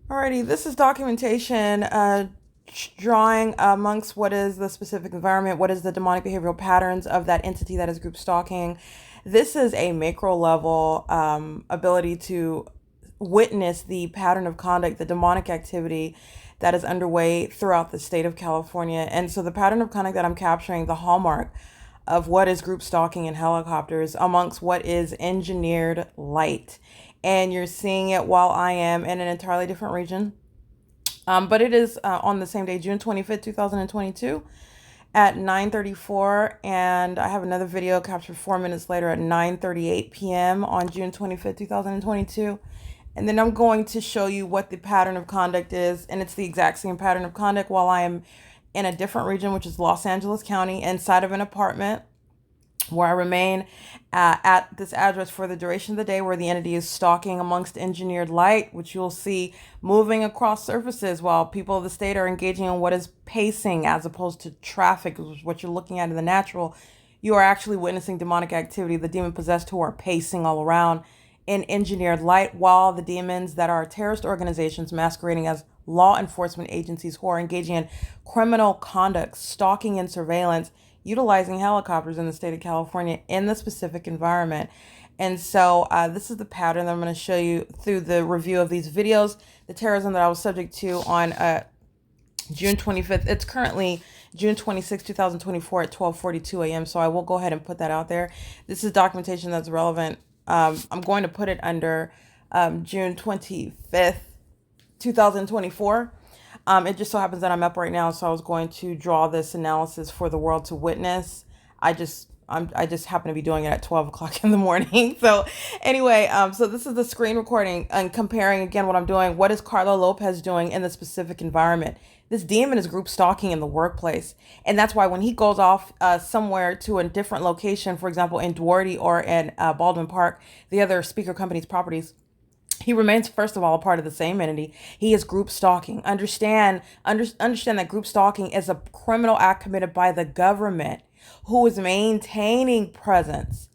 Alrighty, this is documentation drawing amongst what is the specific environment, what is the demonic behavioral patterns of that entity that is group stalking. This is a macro level ability to witness the pattern of conduct, the demonic activity that is underway throughout the state of California. And so the pattern of conduct that I'm capturing, the hallmark of what is group stalking in helicopters amongst what is engineered light. And you're seeing it while I am in an entirely different region. But it is on the same day, June 25th, 2022 at 9:34, and I have another video captured 4 minutes later at 9:38 p.m. on June 25th, 2022. And then I'm going to show you what the pattern of conduct is, and it's the exact same pattern of conduct while I am in a different region, which is Los Angeles County, inside of an apartment where I remain at this address for the duration of the day, where the entity is stalking amongst engineered light, which you'll see moving across surfaces while people of the state are engaging in what is pacing as opposed to traffic, which is what you're looking at in the natural. You are actually witnessing demonic activity, the demon possessed who are pacing all around in engineered light, while the demons that are terrorist organizations masquerading as law enforcement agencies who are engaging in criminal conduct, stalking and surveillance, utilizing helicopters in the state of California in the specific environment. And so this is the pattern that I'm going to show you through the review of these videos. The terrorism that I was subject to on June 25th. It's currently June 26, 2024 at 12:42 a.m. So I will go ahead and put that out there. This is documentation that's relevant. I'm going to put it under June 25th, 2024. It just so happens that I'm up right now, so I was going to draw this analysis for the world to witness. I just happen to be doing it at 12 o'clock in the morning. So anyway, so this is the screen recording and comparing again what I'm doing. What is Carlo Lopez doing in the specific environment? This demon is group stalking in the workplace. And that's why when he goes off somewhere to a different location, for example, in Duarte or in Baldwin Park, the other speaker company's properties, he remains, first of all, a part of the same entity. He is group stalking. Understand that group stalking is a criminal act committed by the government, who is maintaining presence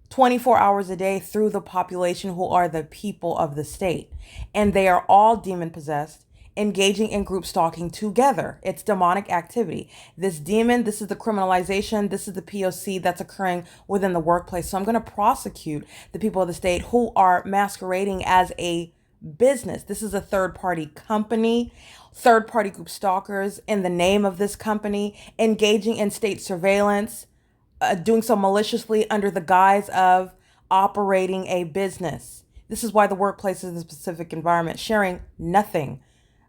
24 hours a day through the population, who are the people of the state. And they are all demon possessed, engaging in group stalking together. It's demonic activity. This demon, this is the criminalization, this is the P.O.C. that's occurring within the workplace. So I'm going to prosecute the people of the state who are masquerading as a business. This is a third party company, third party group stalkers in the name of this company, engaging in state surveillance, doing so maliciously under the guise of operating a business. This is why the workplace is a specific environment, sharing nothing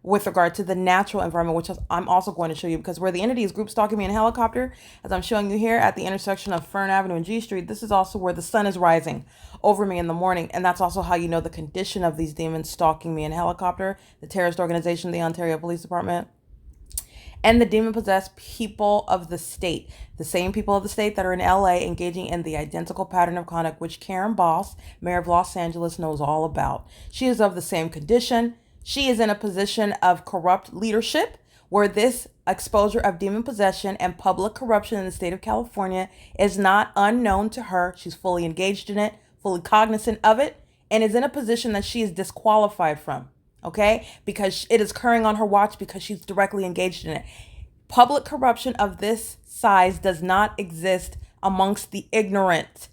with regard to the natural environment, which I'm also going to show you, because where the entity is group stalking me in a helicopter, as I'm showing you here at the intersection of Fern Avenue and G Street, this is also where the sun is rising over me in the morning. And that's also how you know the condition of these demons stalking me in a helicopter, the terrorist organization, the Ontario Police Department, and the demon possessed people of the state, the same people of the state that are in LA engaging in the identical pattern of conduct which Karen Boss, mayor of Los Angeles, knows all about. She is of the same condition. She is in a position of corrupt leadership, where this exposure of demon possession and public corruption in the state of California is not unknown to her. She's fully engaged in it, fully cognizant of it, and is in a position that she is disqualified from. Okay, because it is occurring on her watch, because she's directly engaged in it. Public corruption of this size does not exist amongst the ignorant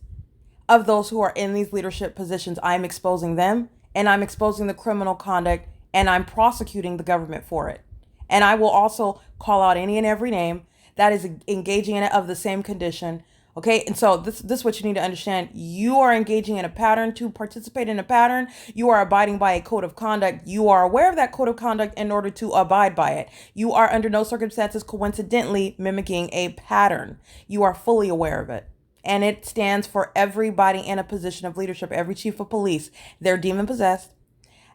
of those who are in these leadership positions. I'm exposing them, and I'm exposing the criminal conduct, and I'm prosecuting the government for it. And I will also call out any and every name that is engaging in it of the same condition. Okay, and so this is what you need to understand. You are engaging in a pattern. To participate in a pattern, you are abiding by a code of conduct. You are aware of that code of conduct in order to abide by it. You are under no circumstances coincidentally mimicking a pattern. You are fully aware of it. And it stands for everybody in a position of leadership. Every chief of police, they're demon possessed.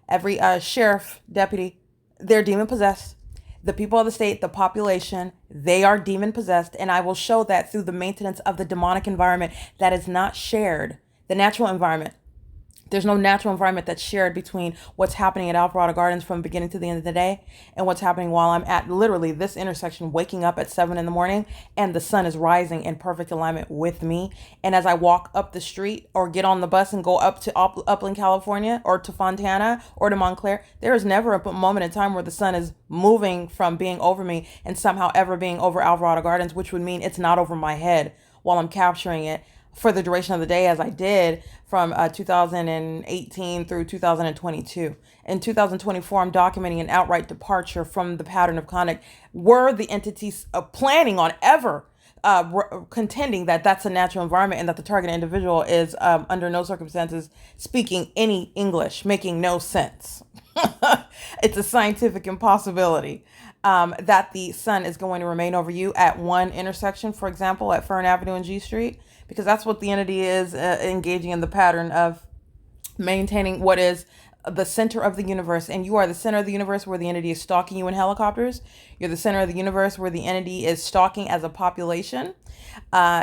Every sheriff, deputy, they're demon possessed. The people of the state, the population, they are demon possessed. And I will show that through the maintenance of the demonic environment that is not shared, the natural environment There's no natural environment that's shared between what's happening at Alvarado Gardens from beginning to the end of the day and what's happening while I'm at literally this intersection, waking up at 7 in the morning and the sun is rising in perfect alignment with me. And as I walk up the street or get on the bus and go up to Upland, California, or to Fontana or to Montclair, there is never a moment in time where the sun is moving from being over me and somehow ever being over Alvarado Gardens, which would mean it's not over my head while I'm capturing it for the duration of the day, as I did from 2018 through 2022. In 2024, I'm documenting an outright departure from the pattern of conduct. Were the entities planning on ever contending that that's a natural environment and that the target individual is under no circumstances speaking any English, making no sense? It's a scientific impossibility. That the sun is going to remain over you at one intersection, for example, at Fern Avenue and G Street, because that's what the entity is engaging in the pattern of maintaining what is the center of the universe. And you are the center of the universe where the entity is stalking you in helicopters. You're the center of the universe where the entity is stalking as a population.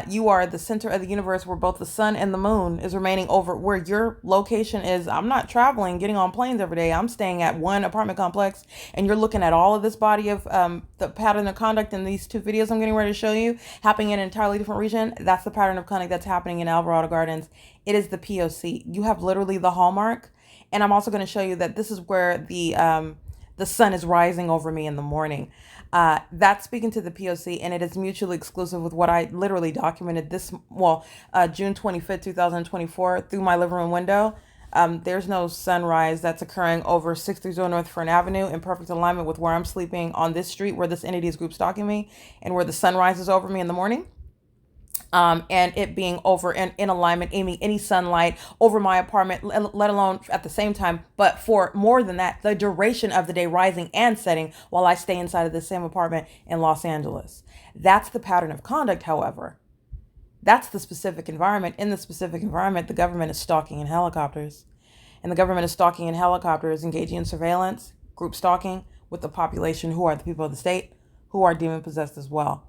You are the center of the universe where both the sun and the moon is remaining over where your location is. I'm not traveling, getting on planes every day. I'm staying at one apartment complex, and you're looking at all of this body of the pattern of conduct in these two videos I'm getting ready to show you happening in an entirely different region. That's the pattern of conduct that's happening in Alvarado Gardens. It is the P.O.C. You have literally the hallmark. And I'm also going to show you that this is where the sun is rising over me in the morning. That's speaking to the P.O.C. and it is mutually exclusive with what I literally documented June 25th, 2024 through my living room window. There's no sunrise that's occurring over 630 North Fern Avenue in perfect alignment with where I'm sleeping on this street where this entity is group stalking me and where the sun rises over me in the morning. And it being over in alignment, aiming any sunlight over my apartment, let alone at the same time, but for more than that, the duration of the day rising and setting while I stay inside of the same apartment in Los Angeles. That's the pattern of conduct, however. That's the specific environment. In the specific environment, the government is stalking in helicopters. And the government is stalking in helicopters, engaging in surveillance, group stalking with the population who are the people of the state, who are demon possessed as well.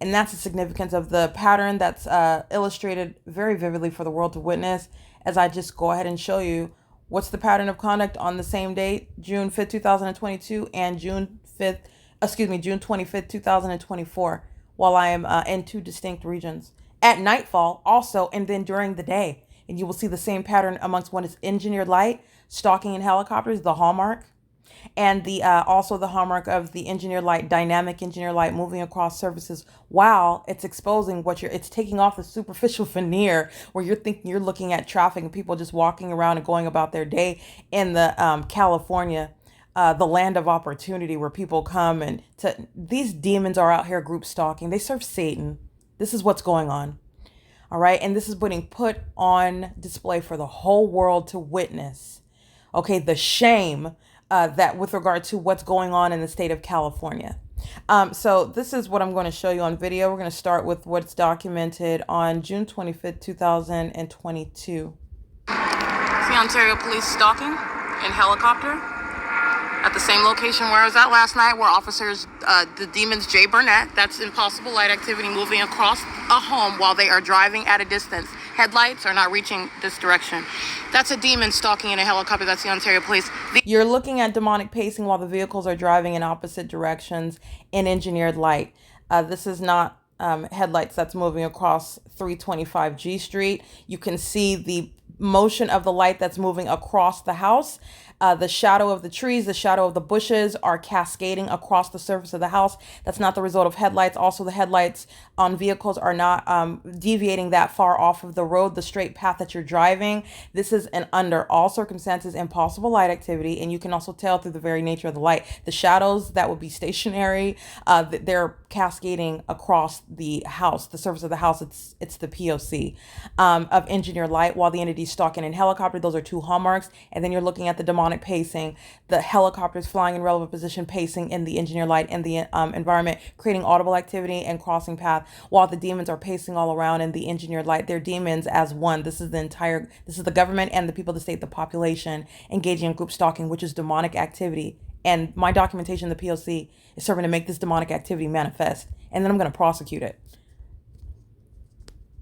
And that's the significance of the pattern that's illustrated very vividly for the world to witness as I just go ahead and show you what's the pattern of conduct on the same date, June 5th, 2022 and June 25th, 2024, while I am in two distinct regions. At nightfall also, and then during the day. And you will see the same pattern amongst what is engineered light, stalking in helicopters, the hallmark, and the also the hallmark of the engineer light, dynamic engineer light moving across surfaces while it's exposing it's taking off the superficial veneer where you're thinking you're looking at traffic and people just walking around and going about their day in the California, the land of opportunity where people come and these demons are out here group stalking. They serve Satan. This is what's going on. All right. And this is being put on display for the whole world to witness. Okay. The shame that with regard to what's going on in the state of California. So this is what I'm going to show you on video. We're going to start with what's documented on June 25th, 2022. See Ontario police stalking in helicopter at the same location where I was at last night, where officers, the demons Jay Burnett, that's impossible light activity moving across a home while they are driving at a distance. Headlights are not reaching this direction. That's a demon stalking in a helicopter. That's the Ontario police. You're looking at demonic pacing while the vehicles are driving in opposite directions in engineered light. This is not headlights that's moving across 325 G Street. You can see the motion of the light that's moving across the house. The shadow of the trees, the shadow of the bushes are cascading across the surface of the house. That's not the result of headlights. Also, the headlights on vehicles are not deviating that far off of the road, the straight path that you're driving. This is an under all circumstances impossible light activity, and you can also tell through the very nature of the light. The shadows that would be stationary, they're cascading across the house, the surface of the house. It's the P.O.C. Of engineered light, while the entity stalking in helicopter. Those are two hallmarks, and then you're looking at the demonic pacing, the helicopters flying in relevant position, pacing in the engineer light and the environment, creating audible activity and crossing path, while the demons are pacing all around in the engineered light. They're demons as one. This is the government and the people of the state, the population, engaging in group stalking, which is demonic activity. And my documentation, the P.O.C., is serving to make this demonic activity manifest. And then I'm going to prosecute it.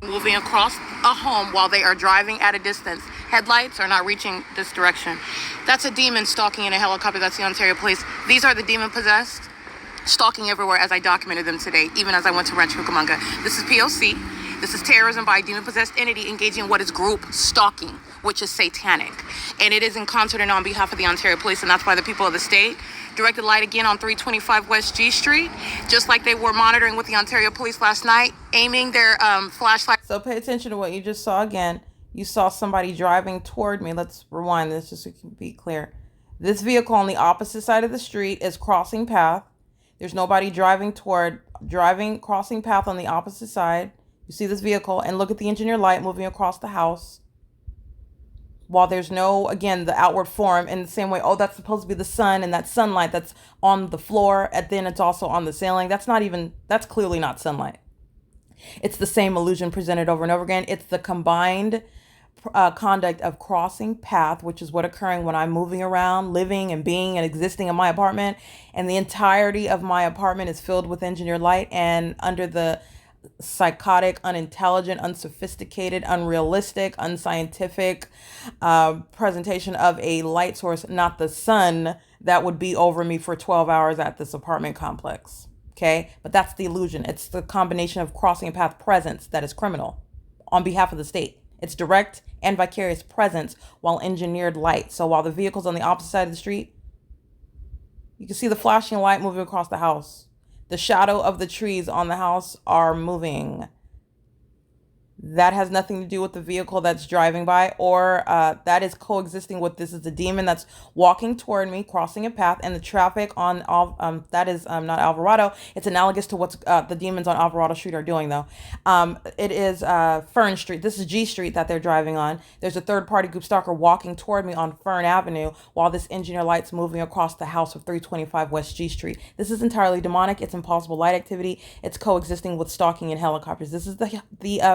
moving across a home while they are driving at a distance. Headlights are not reaching this direction. That's a demon stalking in a helicopter. That's the Ontario Police. These are the demon possessed, stalking everywhere as I documented them today, even as I went to Rancho Cucamonga. This is P.O.C. This is terrorism by a demon-possessed entity engaging in what is group stalking, which is satanic. And it is in concert and on behalf of the Ontario Police, and that's why the people of the state directed light again on 325 West G Street, just like they were monitoring with the Ontario Police last night, aiming their flashlights. So pay attention to what you just saw again. You saw somebody driving toward me. Let's rewind this just so it can be clear. This vehicle on the opposite side of the street is crossing path. There's nobody crossing path on the opposite side. You see this vehicle and look at the engineer light moving across the house. While there's no, again, the outward form in the same way, oh, that's supposed to be the sun and that sunlight that's on the floor and then it's also on the ceiling. That's clearly not sunlight. It's the same illusion presented over and over again. It's the combined conduct of crossing path, which is what occurring when I'm moving around, living and being and existing in my apartment. And the entirety of my apartment is filled with engineered light, and under the psychotic, unintelligent, unsophisticated, unrealistic, unscientific presentation of a light source, not the sun that would be over me for 12 hours at this apartment complex. Okay, but that's the illusion. It's the combination of crossing a path presence that is criminal on behalf of the state. It's direct and vicarious presence while engineered light. So while the vehicle's on the opposite side of the street, you can see the flashing light moving across the house. The shadow of the trees on the house are moving. That has nothing to do with the vehicle that's driving by, or that is coexisting with this is the demon that's walking toward me, crossing a path, and the traffic on that is not Alvarado. It's analogous to what's the demons on Alvarado Street are doing, though. It is Fern Street. This is G Street that they're driving on. There's a third-party group stalker walking toward me on Fern Avenue while this engineer light's moving across the house of 325 West G Street. This is entirely demonic. It's impossible light activity. It's coexisting with stalking in helicopters. This is the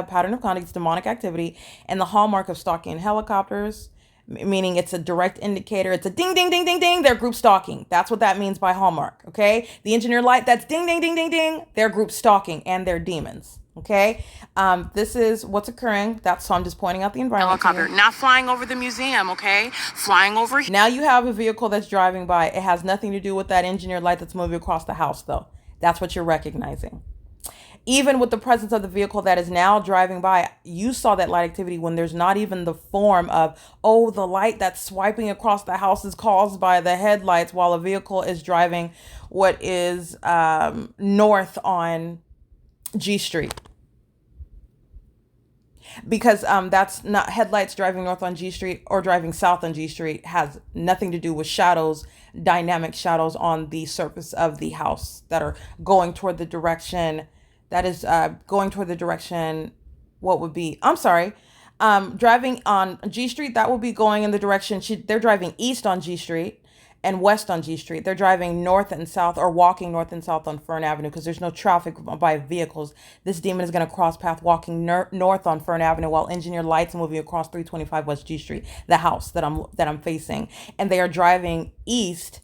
pattern of conduct. It's demonic activity, and the hallmark of stalking in helicopters, meaning it's a direct indicator. It's a ding, ding, ding, ding, ding. They're group stalking. That's what that means by hallmark. Okay. The engineer light, that's ding, ding, ding, ding, ding. They're group stalking and they're demons. Okay. This is what's occurring. So I'm just pointing out the environment. Helicopter, not flying over the museum. Okay. Flying over. Now you have a vehicle that's driving by. It has nothing to do with that engineer light that's moving across the house, though. That's what you're recognizing. Even with the presence of the vehicle that is now driving by, you saw that light activity when there's not even the form of, oh, the light that's swiping across the house is caused by the headlights while a vehicle is driving what is north on G Street. Because that's not headlights driving north on G Street or driving south on G Street has nothing to do with shadows, dynamic shadows on the surface of the house that are going toward the direction what would be, driving on G Street, that will be going in the direction, they're driving east on G Street and west on G Street. They're driving north and south or walking north and south on Fern Avenue because there's no traffic by vehicles. This demon is going to cross path walking north on Fern Avenue while engineered lights moving across 325 West G Street, the house that I'm facing. And they are driving east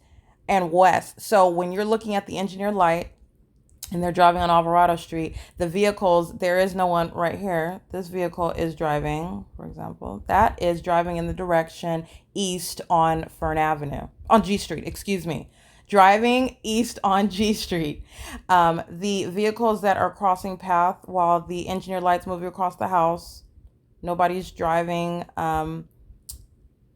and west. So when you're looking at the engineered light, and they're driving on Alvarado Street, the vehicles, there is no one right here. This vehicle is driving, for example, that is driving in the direction east on Fern Avenue, on G Street, excuse me. Driving east on G Street. The vehicles that are crossing path while the engineer lights moving across the house, nobody's driving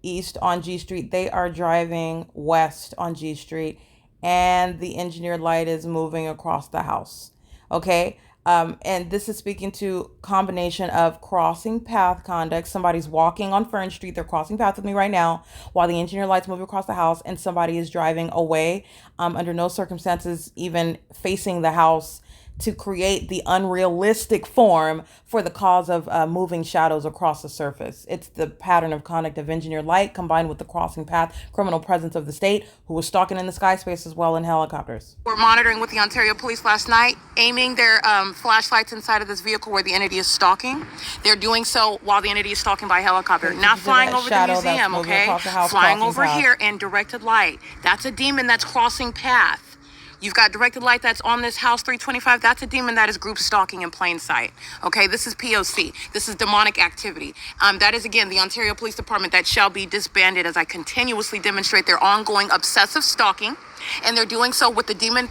east on G Street. They are driving west on G Street. And the engineered light is moving across the house. Okay. And this is speaking to combination of crossing path conduct. Somebody's walking on Fern Street. They're crossing path with me right now while the engineer lights move across the house and somebody is driving away, under no circumstances even facing the house, to create the unrealistic form for the cause of moving shadows across the surface. It's the pattern of conduct of engineered light combined with the crossing path criminal presence of the state, who was stalking in the sky space as well in helicopters. We're monitoring with the Ontario Police last night, aiming their flashlights inside of this vehicle where the entity is stalking. They're doing so while the entity is stalking by helicopter, not flying over the museum, okay? Flying over here and directed light. That's a demon that's crossing path. You've got directed light that's on this house 325. That's a demon that is group stalking in plain sight. Okay, this is P.O.C. This is demonic activity. That is, again, the Ontario Police Department that shall be disbanded as I continuously demonstrate their ongoing obsessive stalking. And they're doing so with the demon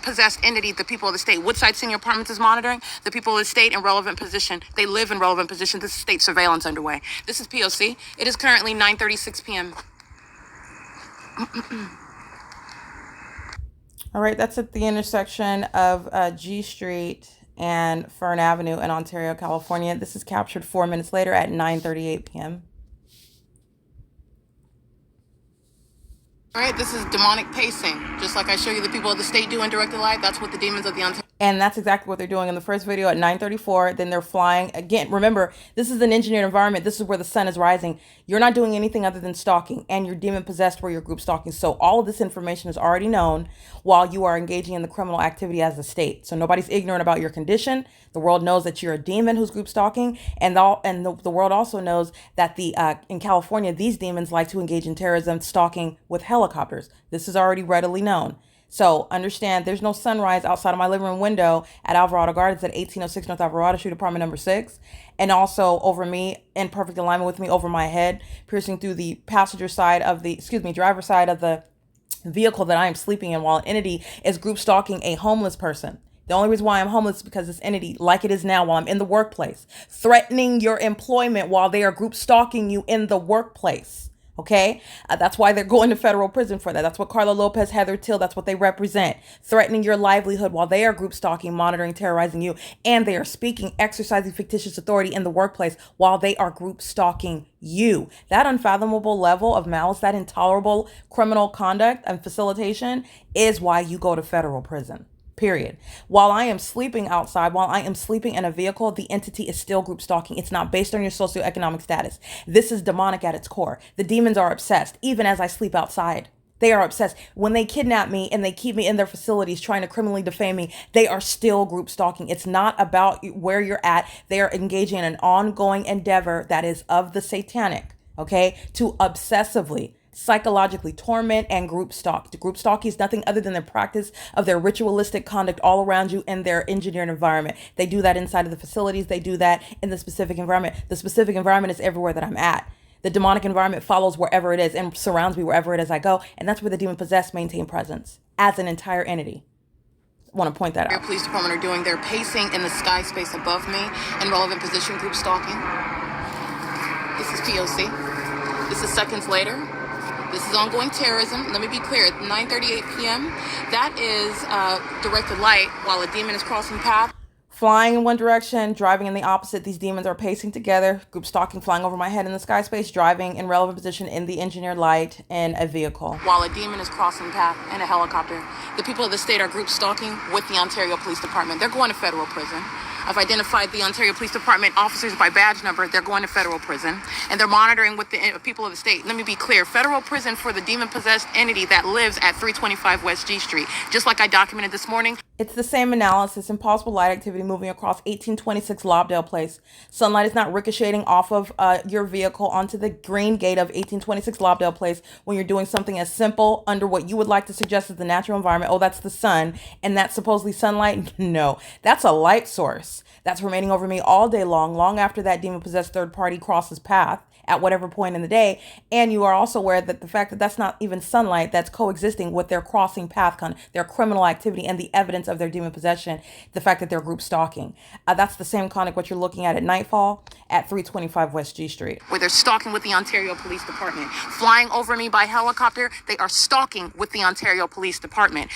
possessed entity, the people of the state. Woodside Senior Apartments is monitoring the people of the state in relevant position. They live in relevant position. This is state surveillance underway. This is P.O.C. It is currently 9:36 p.m. All right, that's at the intersection of G Street and Fern Avenue in Ontario, California. This is captured 4 minutes later at 9:38 p.m. All right, this is demonic pacing. Just like I show you the people of the state do in directed light, that's what the demons of the Ontario. And that's exactly what they're doing in the first video at 9:34. Then they're flying again. Remember, this is an engineered environment. This is where the sun is rising. You're not doing anything other than stalking, and you're demon possessed where you're group stalking. So all of this information is already known while you are engaging in the criminal activity as a state. So nobody's ignorant about your condition. The world knows that you're a demon who's group stalking, and the world also knows that in California, these demons like to engage in terrorism, stalking with helicopters. This is already readily known. So understand there's no sunrise outside of my living room window at Alvarado Gardens at 1806 North Alvarado Street, apartment number 6. And also over me, in perfect alignment with me, over my head, piercing through the driver's side of the vehicle that I am sleeping in while an entity is group stalking a homeless person. The only reason why I'm homeless is because this entity, like it is now while I'm in the workplace, threatening your employment while they are group stalking you in the workplace. Okay, that's why they're going to federal prison for that. That's what Carla Lopez, Heather Till, that's what they represent. Threatening your livelihood while they are group stalking, monitoring, terrorizing you. And they are exercising fictitious authority in the workplace while they are group stalking you. That unfathomable level of malice, that intolerable criminal conduct and facilitation is why you go to federal prison. Period. While I am sleeping outside, while I am sleeping in a vehicle, the entity is still group stalking. It's not based on your socioeconomic status. This is demonic at its core. The demons are obsessed, even as I sleep outside. They are obsessed. When they kidnap me and they keep me in their facilities trying to criminally defame me, they are still group stalking. It's not about where you're at. They are engaging in an ongoing endeavor that is of the satanic, okay, to obsessively psychologically torment and group stalk. The group stalking is nothing other than the practice of their ritualistic conduct all around you in their engineered environment. They do that inside of the facilities. They do that in the specific environment. The specific environment is everywhere that I'm at. The demonic environment follows wherever it is and surrounds me wherever it is I go. And that's where the demon possessed maintain presence as an entire entity. I want to point that out. Your police department are doing their pacing in the sky space above me in relevant position group stalking. This is P.O.C. This is seconds later. This is ongoing terrorism. Let me be clear. At 9:38 p.m., that is directed light while a demon is crossing path. Flying in one direction, driving in the opposite. These demons are pacing together, group stalking, flying over my head in the sky space, driving in relevant position in the engineered light in a vehicle. While a demon is crossing path in a helicopter. The people of the state are group stalking with the Ontario Police Department. They're going to federal prison. I've identified the Ontario Police Department officers by badge number. They're going to federal prison, and they're monitoring with the people of the state. Let me be clear. Federal prison for the demon-possessed entity that lives at 325 West G Street. Just like I documented this morning. It's the same analysis. Impossible light activity moving across 1826 Lobdell Place. Sunlight is not ricocheting off of your vehicle onto the green gate of 1826 Lobdell Place when you're doing something as simple under what you would like to suggest as the natural environment. Oh, that's the sun, and that's supposedly sunlight? No, that's a light source that's remaining over me all day long after that demon-possessed third party crosses path at whatever point in the day. And you are also aware that the fact that that's not even sunlight that's coexisting with their crossing path, their criminal activity and the evidence of their demon possession, the fact that they're group stalking. That's the same conduct what you're looking at nightfall at 325 West G Street. Where they're stalking with the Ontario Police Department. Flying over me by helicopter, they are stalking with the Ontario Police Department.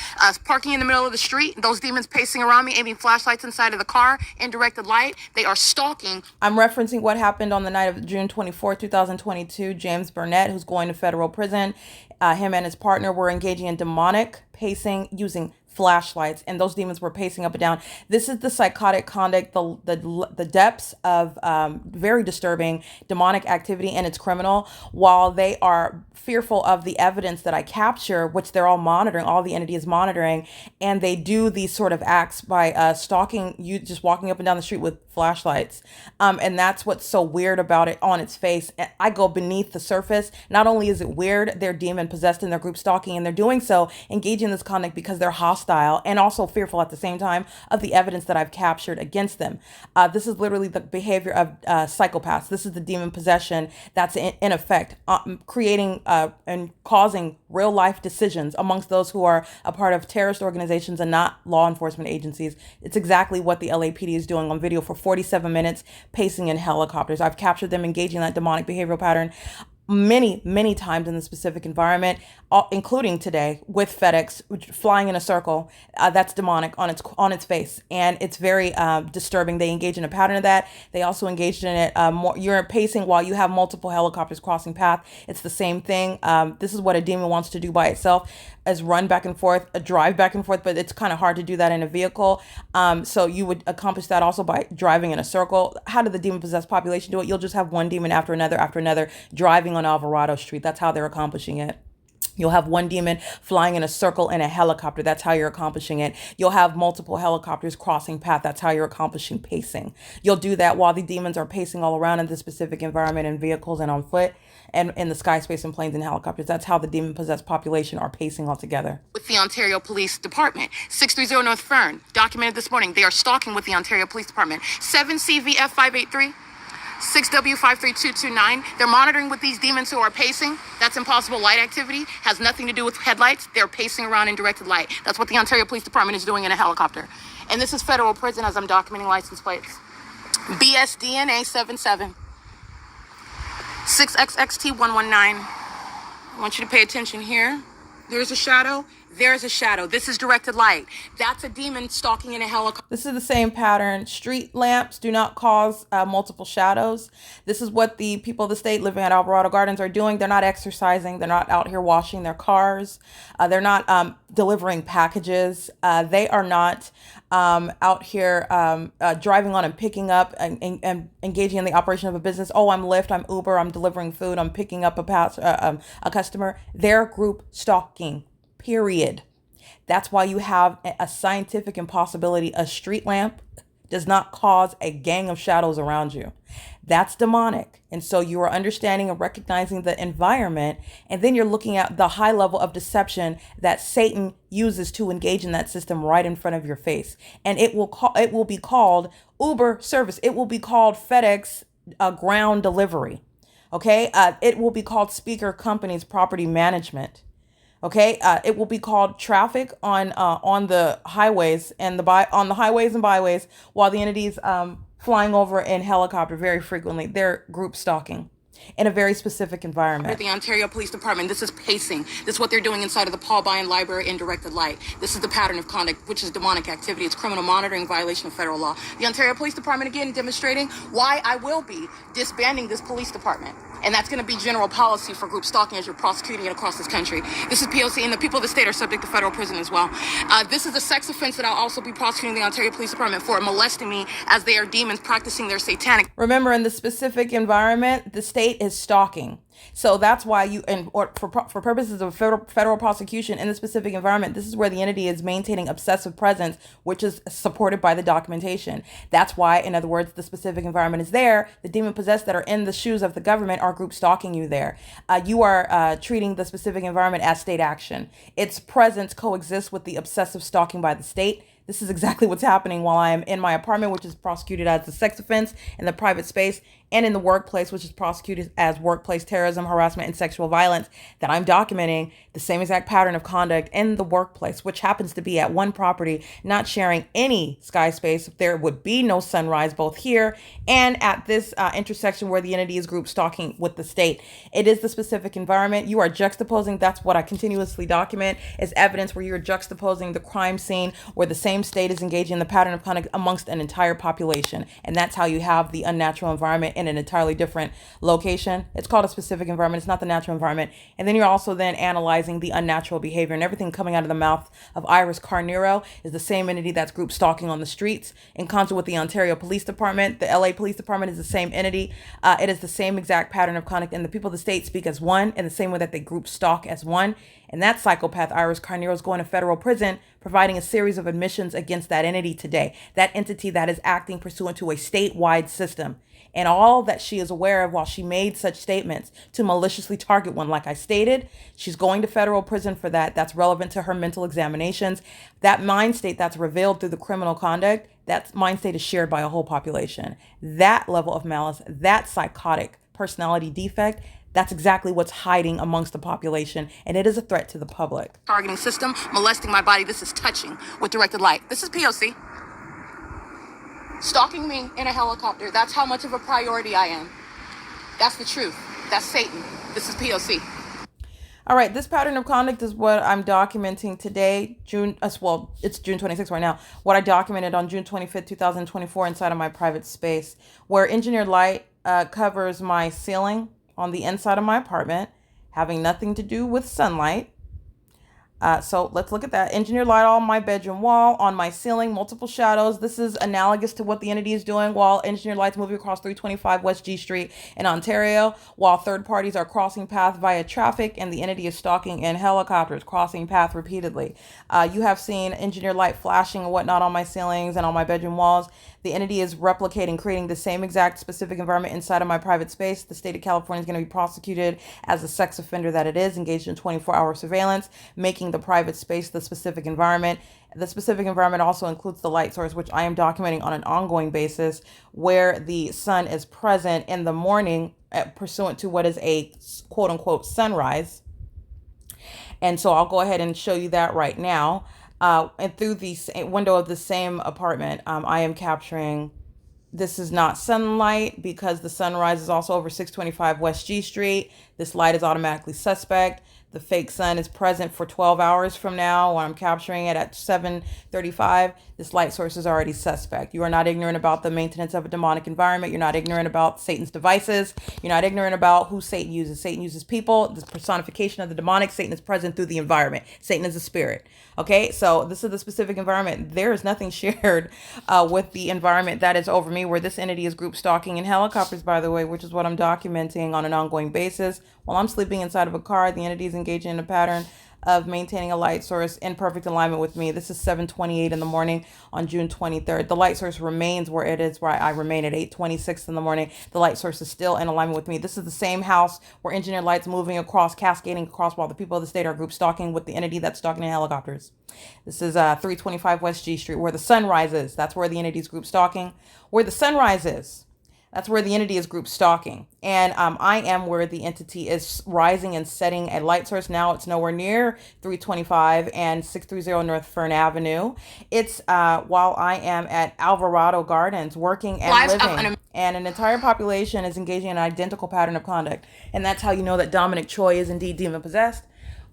Parking in the middle of the street, those demons pacing around me, aiming flashlights inside of the car, in directed light, they are stalking. I'm referencing what happened on the night of June 24th, 2022. James Burnett, who's going to federal prison, him and his partner were engaging in demonic pacing using flashlights, and those demons were pacing up and down. This is the psychotic conduct, the depths of very disturbing demonic activity, and it's criminal. While they are fearful of the evidence that I capture, which they're all monitoring, all the entity is monitoring, and they do these sort of acts by stalking you, just walking up and down the street with flashlights. And that's what's so weird about it on its face. I go beneath the surface. Not only is it weird, they're demon possessed and they're group stalking, and they're doing so, engaging in this conduct because they're hostile hostile and also fearful at the same time of the evidence that I've captured against them. This is literally the behavior of psychopaths. This is the demon possession that's in effect, creating and causing real life decisions amongst those who are a part of terrorist organizations and not law enforcement agencies. It's exactly what the LAPD is doing on video for 47 minutes, pacing in helicopters. I've captured them engaging that demonic behavioral pattern many times in the specific environment, including today with FedEx flying in a circle. That's demonic on its face, and it's very disturbing. They engage in a pattern of that. They also engaged in it more. You're pacing while you have multiple helicopters crossing path. It's the same thing. This is what a demon wants to do by itself, as run back and forth, drive back and forth, but it's kind of hard to do that in a vehicle. So you would accomplish that also by driving in a circle. How did the demon-possessed population do it? You'll just have one demon after another, driving on Alvarado Street. That's how they're accomplishing it. You'll have one demon flying in a circle in a helicopter. That's how you're accomplishing it. You'll have multiple helicopters crossing path. That's how you're accomplishing pacing. You'll do that while the demons are pacing all around in this specific environment in vehicles and on foot and in the sky, space, and planes and helicopters. That's how the demon-possessed population are pacing all together. With the Ontario Police Department, 630 North Fern, documented this morning. They are stalking with the Ontario Police Department. 7CVF 583. 6W53229. They're monitoring with these demons who are pacing. That's impossible light activity. Has nothing to do with headlights. They're pacing around in directed light. That's what the Ontario Police Department is doing in a helicopter. And this is federal prison as I'm documenting license plates. BSDNA 77. 6XXT119. I want you to pay attention here. There's a shadow. There's a shadow. This is directed light. That's a demon stalking in a helicopter. This is the same pattern. Street lamps do not cause multiple shadows. This is what the people of the state living at Alvarado Gardens are doing. They're not exercising. They're not out here washing their cars. They're not delivering packages. They are not out here driving on and picking up and engaging in the operation of a business. Oh, I'm Lyft, I'm Uber, I'm delivering food, I'm picking up a customer. They're group stalking. Period. That's why you have a scientific impossibility. A street lamp does not cause a gang of shadows around you. That's demonic. And so you are understanding and recognizing the environment, and then you're looking at the high level of deception that Satan uses to engage in that system right in front of your face. And it will be called Uber service. It will be called FedEx ground delivery. Okay. It will be called speaker companies property management. Okay, it will be called traffic on the highways and on the highways and byways, while the entities flying over in helicopter very frequently. They're group stalking in a very specific environment. The Ontario Police Department, this is pacing. This is what they're doing inside of the Paul Bryan Library in directed light. This is the pattern of conduct, which is demonic activity. It's criminal monitoring, violation of federal law. The Ontario Police Department, again, demonstrating why I will be disbanding this police department. And that's going to be general policy for group stalking as you're prosecuting it across this country. This is P.O.C. and the people of the state are subject to federal prison as well. This is a sex offense that I'll also be prosecuting the Ontario Police Department for molesting me as they are demons practicing their satanic. Remember, in the specific environment, the state is stalking. So that's why for purposes of federal prosecution in the specific environment, this is where the entity is maintaining obsessive presence, which is supported by the documentation. That's why, in other words, the specific environment is there. The demon possessed that are in the shoes of the government are group stalking you there. You are treating the specific environment as state action. Its presence coexists with the obsessive stalking by the state. This is exactly what's happening while I am in my apartment, which is prosecuted as a sex offense in the private space, and in the workplace, which is prosecuted as workplace terrorism, harassment, and sexual violence, that I'm documenting the same exact pattern of conduct in the workplace, which happens to be at one property, not sharing any sky space. There would be no sunrise both here and at this intersection where the entity is group stalking with the state. It is the specific environment. You are juxtaposing. That's what I continuously document is evidence where you're juxtaposing the crime scene where the same state is engaging in the pattern of conduct amongst an entire population. And that's how you have the unnatural environment in an entirely different location. It's called a specific environment. It's not the natural environment. And then you're also then analyzing the unnatural behavior, and everything coming out of the mouth of Iris Carnero is the same entity that's group stalking on the streets in concert with the Ontario Police Department. The LA Police Department is the same entity. It is the same exact pattern of conduct, and the people of the state speak as one in the same way that they group stalk as one. And that psychopath, Iris Carnero, is going to federal prison, providing a series of admissions against that entity today. That entity that is acting pursuant to a statewide system. and all that she is aware of while she made such statements to maliciously target one. Like I stated, she's going to federal prison for that. That's relevant to her mental examinations. That mind state that's revealed through the criminal conduct, that mind state is shared by a whole population. That level of malice, that psychotic personality defect, that's exactly what's hiding amongst the population, and it is a threat to the public. Targeting system, molesting my body. This is touching with directed light. This is P.O.C. Stalking me in a helicopter. That's how much of a priority I am. That's the truth. That's Satan. This is P.O.C. All right, this pattern of conduct is what I'm documenting today, it's June 26th right now, what I documented on June 25th, 2024 inside of my private space, where engineered light covers my ceiling on the inside of my apartment, having nothing to do with sunlight. So let's look at that. Engineered light on my bedroom wall, on my ceiling, multiple shadows. This is analogous to what the entity is doing while engineered light's moving across 325 West G Street in Ontario, while third parties are crossing path via traffic and the entity is stalking in helicopters, crossing path repeatedly. You have seen engineered light flashing and whatnot on my ceilings and on my bedroom walls. The entity is replicating, creating the same exact specific environment inside of my private space. The state of California is going to be prosecuted as a sex offender that it is, engaged in 24-hour surveillance, making the private space the specific environment. The specific environment also includes the light source, which I am documenting on an ongoing basis, where the sun is present in the morning pursuant to what is a quote unquote sunrise. And so I'll go ahead and show you that right now. And through the window of the same apartment, I am capturing, this is not sunlight because the sunrise is also over 625 West G Street. This light is automatically suspect. The fake sun is present for 12 hours from now when I'm capturing it at 7:35. This light source is already suspect. You are not ignorant about the maintenance of a demonic environment. You're not ignorant about Satan's devices. You're not ignorant about who Satan uses. Satan uses people. The personification of the demonic. Satan is present through the environment. Satan is a spirit. Okay, so this is the specific environment. There is nothing shared with the environment that is over me, where this entity is group stalking in helicopters, by the way, which is what I'm documenting on an ongoing basis. While I'm sleeping inside of a car, the entity is engaging in a pattern of maintaining a light source in perfect alignment with me. This is 7:28 in the morning on June 23rd. The light source remains where it is, where I remain at 8:26 in the morning. The light source is still in alignment with me. This is the same house where engineered light's moving across, cascading across, while the people of the state are group stalking with the entity that's stalking in helicopters. This is 325 West G Street, where the sun rises. That's where the entity's group stalking. Where the sun rises, that's where the entity is group stalking. And I am where the entity is rising and setting a light source. Now it's nowhere near 325 and 630 North Fern Avenue. It's while I am at Alvarado Gardens working and living. And an entire population is engaging in an identical pattern of conduct. And that's how you know that Dominic Choi is indeed demon possessed.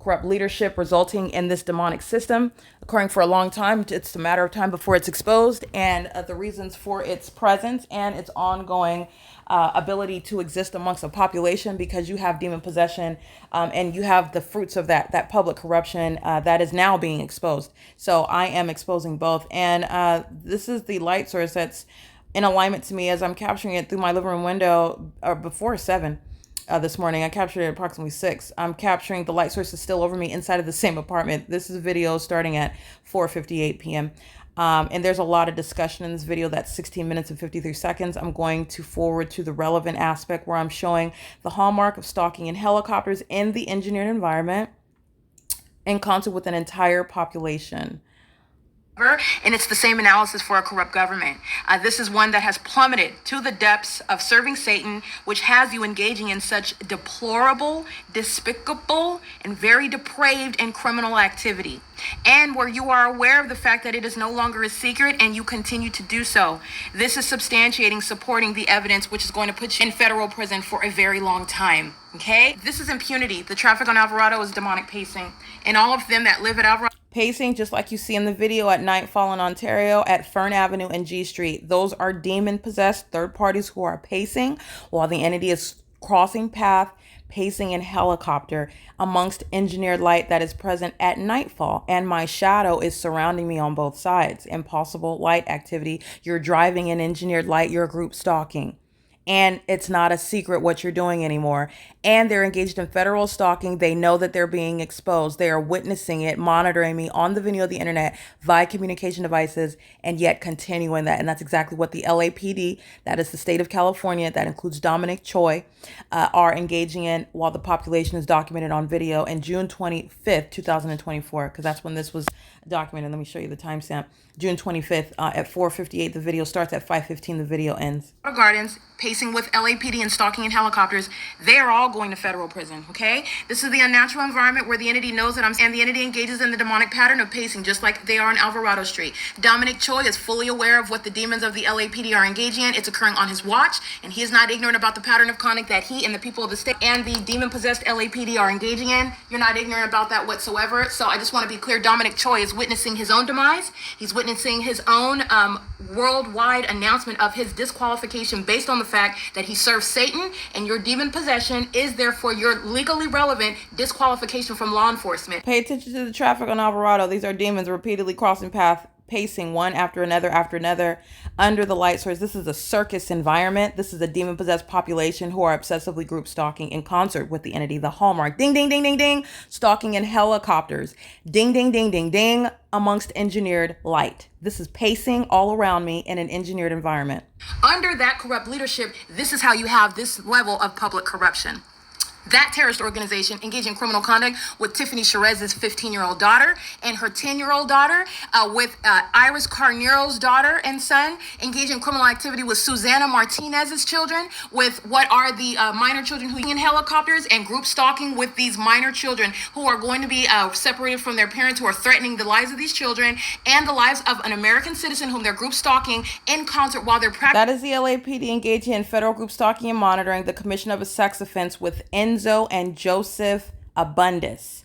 Corrupt leadership resulting in this demonic system occurring for a long time. It's a matter of time before it's exposed, and the reasons for its presence and its ongoing ability to exist amongst a population, because you have demon possession and you have the fruits of that public corruption that is now being exposed. So I am exposing both, and this is the light source that's in alignment to me as I'm capturing it through my living room window before 7. This morning. I captured it at approximately 6. I'm capturing the light source is still over me inside of the same apartment. This is a video starting at 4:58 p.m. And there's a lot of discussion in this video. That's 16 minutes and 53 seconds. I'm going to forward to the relevant aspect where I'm showing the hallmark of stalking in helicopters in the engineered environment in concert with an entire population. And it's the same analysis for a corrupt government. This is one that has plummeted to the depths of serving Satan, which has you engaging in such deplorable, despicable, and very depraved and criminal activity. And where you are aware of the fact that it is no longer a secret and you continue to do so. This is substantiating, supporting the evidence, which is going to put you in federal prison for a very long time. Okay? This is impunity. The traffic on Alvarado is demonic pacing. And all of them that live at Alvarado. Pacing, just like you see in the video at Nightfall in Ontario at Fern Avenue and G Street. Those are demon-possessed third parties who are pacing while the entity is crossing path, pacing in helicopter amongst engineered light that is present at nightfall. And my shadow is surrounding me on both sides. Impossible light activity. You're driving in engineered light, you're group stalking. And it's not a secret what you're doing anymore. and they're engaged in federal stalking. They know that they're being exposed. They are witnessing it, monitoring me on the video of the internet via communication devices, and yet continuing that. And that's exactly what the LAPD, that is the state of California, that includes Dominic Choi, are engaging in while the population is documented on video in June 25th, 2024, because that's when this was documented. Let me show you the timestamp. June 25th at 4:58. The video starts at 5:15. The video ends. Gardens, pacing with LAPD and stalking in helicopters, they are all going to federal prison, okay? This is the unnatural environment where the entity knows that and the entity engages in the demonic pattern of pacing, just like they are on Alvarado Street. Dominic Choi is fully aware of what the demons of the LAPD are engaging in. It's occurring on his watch, and he is not ignorant about the pattern of conduct that he and the people of the state and the demon-possessed LAPD are engaging in. You're not ignorant about that whatsoever. So I just want to be clear, Dominic Choi is witnessing his own demise. He's witnessing his own worldwide announcement of his disqualification based on the fact that he serves Satan, and your demon possession is therefore your legally relevant disqualification from law enforcement. Pay attention to the traffic on Alvarado. These are demons repeatedly crossing path, pacing one after another under the light source. This is a circus environment. This is a demon-possessed population who are obsessively group stalking in concert with the entity, the hallmark. Ding, ding, ding, ding, ding. Stalking in helicopters. Ding, ding, ding, ding, ding. Amongst engineered light. This is pacing all around me in an engineered environment. Under that corrupt leadership, this is how you have this level of public corruption. That terrorist organization engaged in criminal conduct with Tiffany Cherez's 15-year-old daughter and her 10-year-old daughter, with Iris Carnero's daughter and son, engaged in criminal activity with Susana Martinez's children, with what are the minor children who are in helicopters, and group stalking with these minor children who are going to be separated from their parents, who are threatening the lives of these children and the lives of an American citizen whom they're group stalking in concert while they're practicing. That is the LAPD engaging in federal group stalking and monitoring the commission of a sex offense with Enzo and Joseph Abundis.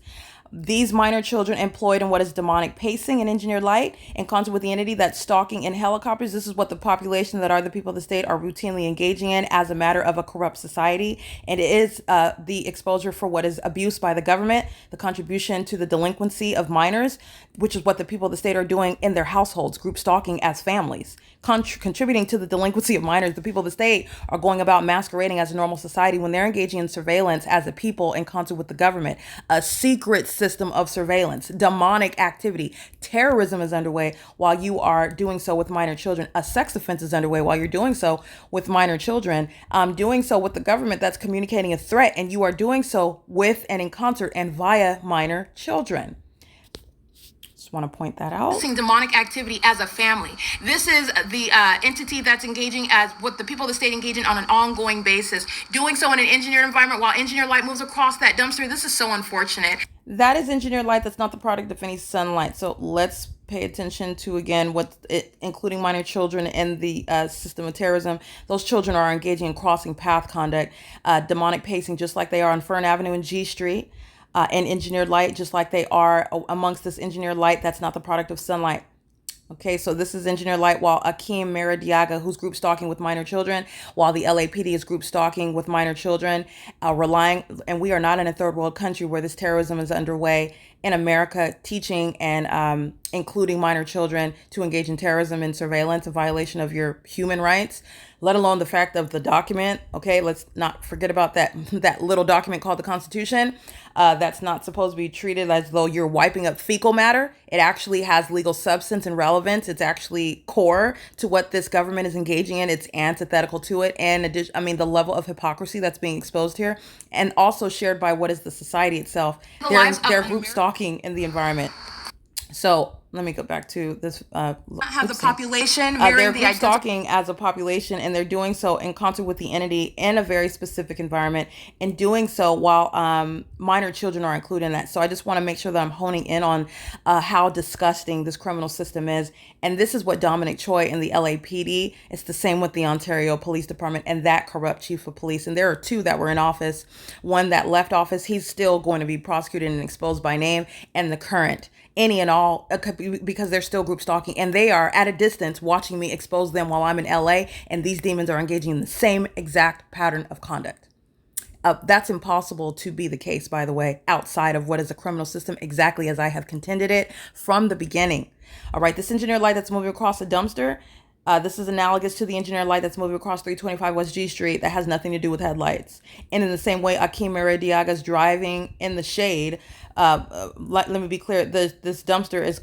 These minor children employed in what is demonic pacing and engineered light in concert with the entity that's stalking in helicopters. This is what the population that are the people of the state are routinely engaging in as a matter of a corrupt society. And it is the exposure for what is abuse by the government, the contribution to the delinquency of minors, which is what the people of the state are doing in their households, group stalking as families. Contributing to the delinquency of minors, the people of the state are going about masquerading as a normal society when they're engaging in surveillance as a people in concert with the government. A secret system of surveillance, demonic activity, terrorism is underway while you are doing so with minor children. A sex offense is underway while you're doing so with minor children. Doing so with the government that's communicating a threat, and you are doing so with and in concert and via minor children. Want to point that out. Demonic activity as a family. This is the entity that's engaging as what the people of the state engage in on an ongoing basis, doing so in an engineered environment while engineered light moves across that dumpster. This is so unfortunate. That is engineered light. That's not the product of any sunlight. So let's pay attention to, again, what it, including minor children in the system of terrorism. Those children are engaging in crossing path conduct, demonic pacing, just like they are on Fern Avenue and G Street. And engineered light, just like they are amongst this engineered light that's not the product of sunlight. Okay, so this is engineered light while Akeem Maradiaga, who's group stalking with minor children, while the LAPD is group stalking with minor children, relying, and we are not in a third world country where this terrorism is underway in America, teaching and including minor children to engage in terrorism and surveillance, a violation of your human rights, let alone the fact of the document. Okay, let's not forget about that little document called the Constitution. That's not supposed to be treated as though you're wiping up fecal matter. It actually has legal substance and relevance. It's actually core to what this government is engaging in. It's antithetical to it. And the level of hypocrisy that's being exposed here, and also shared by what is the society itself. They're group stalking in the environment. So let me go back to this. Have the population they're group stalking as a population, and they're doing so in concert with the entity in a very specific environment, and doing so while minor children are included in that. So I just want to make sure that I'm honing in on how disgusting this criminal system is. And this is what Dominic Choi and the LAPD, it's the same with the Ontario Police Department and that corrupt chief of police. And there are two that were in office. One that left office, he's still going to be prosecuted and exposed by name, and the current, any and all, because they're still group stalking, and they are at a distance watching me expose them while I'm in LA, and these demons are engaging in the same exact pattern of conduct. That's impossible to be the case, by the way, outside of what is a criminal system, exactly as I have contended it from the beginning. All right, this engineered light that's moving across the dumpster, This is analogous to the engineered light that's moving across 325 West G Street that has nothing to do with headlights. And in the same way, Akeem Maradiaga's driving in the shade. Let me be clear. This dumpster is,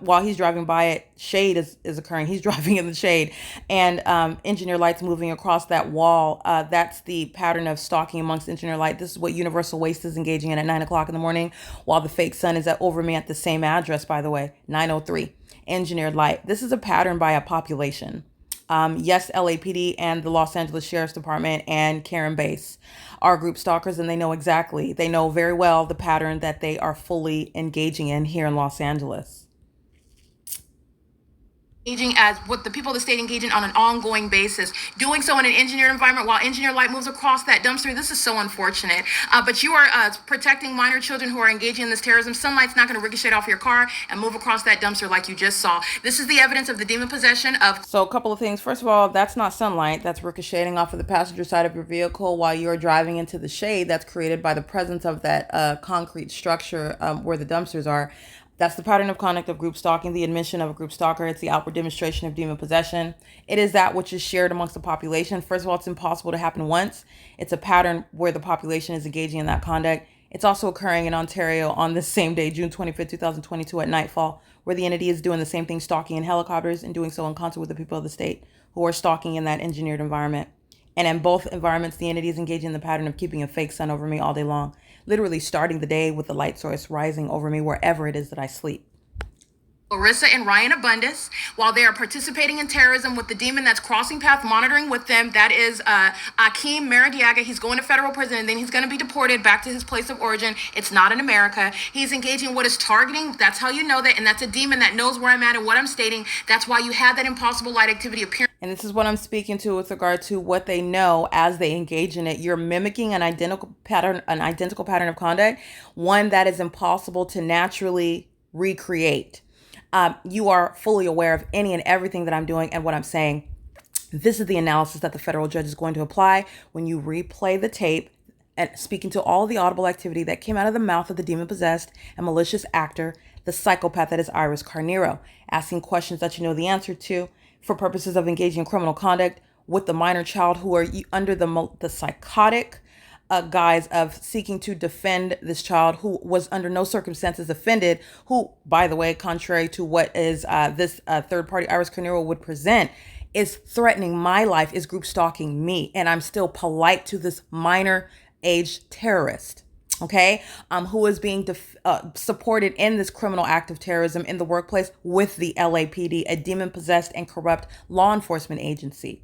while he's driving by it, shade is occurring. He's driving in the shade. And engineered lights moving across that wall. That's the pattern of stalking amongst engineered light. This is what Universal Waste is engaging in at 9 o'clock in the morning, while the fake sun is over me at the same address, by the way, 903. Engineered light. This is a pattern by a population. Yes, LAPD and the Los Angeles Sheriff's Department and Karen Bass are group stalkers, and they know very well the pattern that they are fully engaging in here in Los Angeles. Engaging as what the people of the state engage in on an ongoing basis, doing so in an engineered environment while engineered light moves across that dumpster. This is so unfortunate. But you are protecting minor children who are engaging in this terrorism. Sunlight's not going to ricochet off your car and move across that dumpster like you just saw. This is the evidence of the demon possession of. So a couple of things. First of all, that's not sunlight. That's ricocheting off of the passenger side of your vehicle while you're driving into the shade that's created by the presence of that concrete structure where the dumpsters are. That's the pattern of conduct of group stalking, the admission of a group stalker. It's the outward demonstration of demon possession. It is that which is shared amongst the population. First of all, it's impossible to happen once. It's a pattern where the population is engaging in that conduct. It's also occurring in Ontario on this same day, June 25th, 2022 at nightfall, where the entity is doing the same thing, stalking in helicopters and doing so in concert with the people of the state who are stalking in that engineered environment. And in both environments, the entity is engaging in the pattern of keeping a fake sun over me all day long, literally starting the day with the light source rising over me wherever it is that I sleep. Larissa and Ryan Abundis, while they are participating in terrorism with the demon that's crossing path monitoring with them. That is Akeem Maradiaga. He's going to federal prison, and then he's going to be deported back to his place of origin. It's not in America. He's engaging in what is targeting. That's how you know that. And that's a demon that knows where I'm at and what I'm stating. That's why you had that impossible light activity appearing. And this is what I'm speaking to with regard to what they know as they engage in it. You're mimicking an identical pattern of conduct, one that is impossible to naturally recreate. You are fully aware of any and everything that I'm doing and what I'm saying. This is the analysis that the federal judge is going to apply when you replay the tape and speaking to all the audible activity that came out of the mouth of the demon-possessed and malicious actor, the psychopath that is Iris Carnero, asking questions that you know the answer to for purposes of engaging in criminal conduct with the minor child who are under the psychotic guise of seeking to defend this child who was under no circumstances offended, who, by the way, contrary to what is this third party Iris Carnero would present, is threatening my life, is group stalking me, and I'm still polite to this minor age terrorist, okay, who is being supported in this criminal act of terrorism in the workplace with the LAPD, a demon-possessed and corrupt law enforcement agency.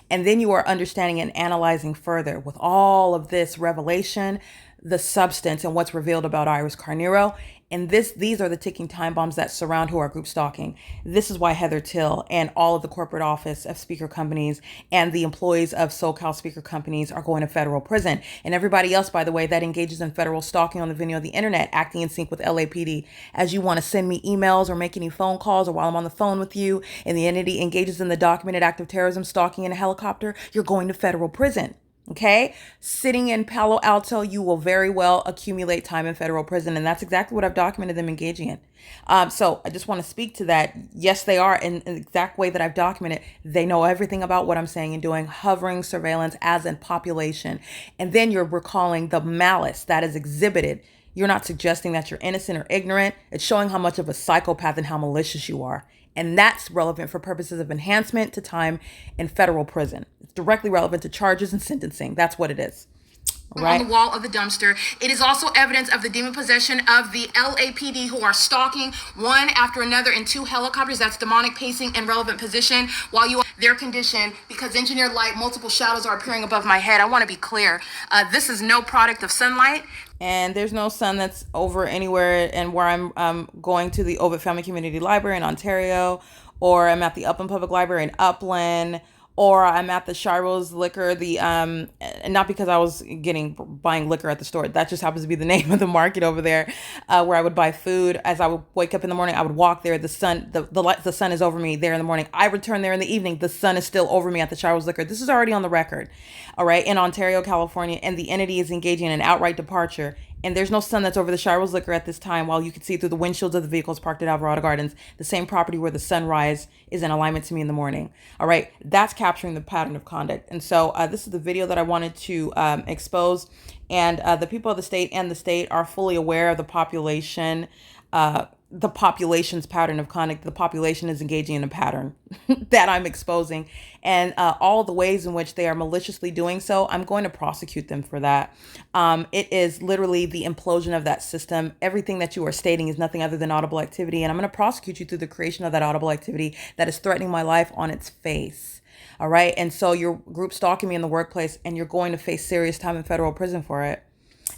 And then you are understanding and analyzing further with all of this revelation, the substance and what's revealed about Iris Carnero. And these are the ticking time bombs that surround who are group stalking. This is why Heather Till and all of the corporate office of speaker companies and the employees of SoCal speaker companies are going to federal prison. And everybody else, by the way, that engages in federal stalking on the video of the internet, acting in sync with LAPD. As you want to send me emails or make any phone calls, or while I'm on the phone with you and the entity engages in the documented act of terrorism, stalking in a helicopter, you're going to federal prison. Okay, sitting in Palo Alto, you will very well accumulate time in federal prison. And that's exactly what I've documented them engaging in. So I just want to speak to that. Yes, they are in the exact way that I've documented. They know everything about what I'm saying and doing, hovering surveillance as in population. And then you're recalling the malice that is exhibited. You're not suggesting that you're innocent or ignorant. It's showing how much of a psychopath and how malicious you are. And that's relevant for purposes of enhancement to time in federal prison. It's directly relevant to charges and sentencing. That's what it is. Right. On the wall of the dumpster. It is also evidence of the demon possession of the LAPD, who are stalking one after another in two helicopters. That's demonic pacing in relevant position while you are their condition, because engineered light, multiple shadows are appearing above my head. I want to be clear. This is no product of sunlight. And there's no sun that's over anywhere. And where I'm going to the Ovid Family Community Library in Ontario, or I'm at the Upland Public Library in Upland, or I'm at the Shiro's Liquor, not because I was buying liquor at the store. That just happens to be the name of the market over there, where I would buy food. As I would wake up in the morning, I would walk there. The sun is over me there in the morning. I return there in the evening. The sun is still over me at the Shiro's Liquor. This is already on the record, all right, in Ontario, California, and the entity is engaging in an outright departure and there's no sun that's over the Shirels Liquor at this time, while you can see through the windshields of the vehicles parked at Alvarado Gardens, the same property where the sunrise is in alignment to me in the morning. All right, that's capturing the pattern of conduct. And so this is the video that I wanted to expose. And the people of the state and the state are fully aware of the population's pattern of conduct. The population is engaging in a pattern that I'm exposing, and all the ways in which they are maliciously doing so, I'm going to prosecute them for that. It is literally the implosion of that system. Everything that you are stating is nothing other than audible activity, and I'm going to prosecute you through the creation of that audible activity that is threatening my life on its face. All right, and so your group stalking me in the workplace, and you're going to face serious time in federal prison for it.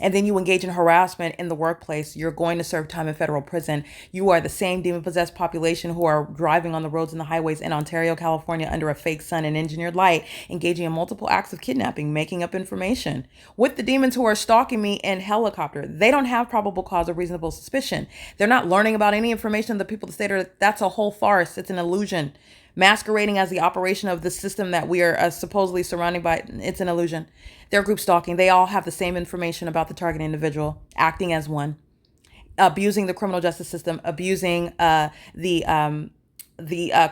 And then you engage in harassment in the workplace, you're going to serve time in federal prison. You are the same demon-possessed population who are driving on the roads and the highways in Ontario, California under a fake sun and engineered light, engaging in multiple acts of kidnapping, making up information. With the demons who are stalking me in helicopter, they don't have probable cause or reasonable suspicion. They're not learning about any information. The people of the state are, that's a whole farce. It's an illusion. Masquerading as the operation of the system that we are supposedly surrounded by, it's an illusion. They're group stalking. They all have the same information about the target individual, acting as one, abusing the criminal justice system, abusing the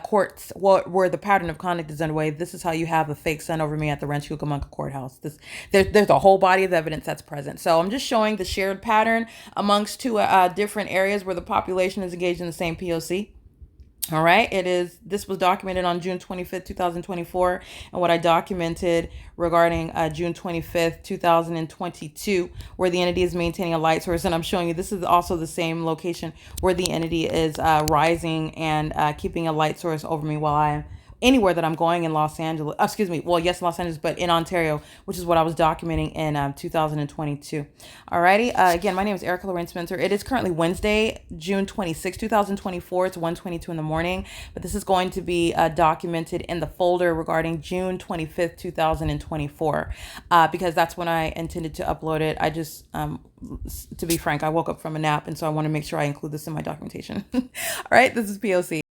courts where the pattern of conduct is underway. This is how you have a fake son over me at the Rancho Cucamonga courthouse. There's a whole body of evidence that's present. So I'm just showing the shared pattern amongst two different areas where the population is engaged in the same P.O.C. All right, this was documented on June 25th, 2024. And what I documented regarding June 25th, 2022, where the entity is maintaining a light source. And I'm showing you, this is also the same location where the entity is rising and keeping a light source over me while I'm anywhere that I'm going in Los Angeles. Excuse me. Well, yes, Los Angeles, but in Ontario, which is what I was documenting in 2022. Alrighty. Again, my name is Erica Lorraine Spencer. It is currently Wednesday, June 26, 2024. It's 1:22 in the morning, but this is going to be documented in the folder regarding June 25th, 2024, because that's when I intended to upload it. I just, to be frank, I woke up from a nap, and so I want to make sure I include this in my documentation. All right. This is P.O.C.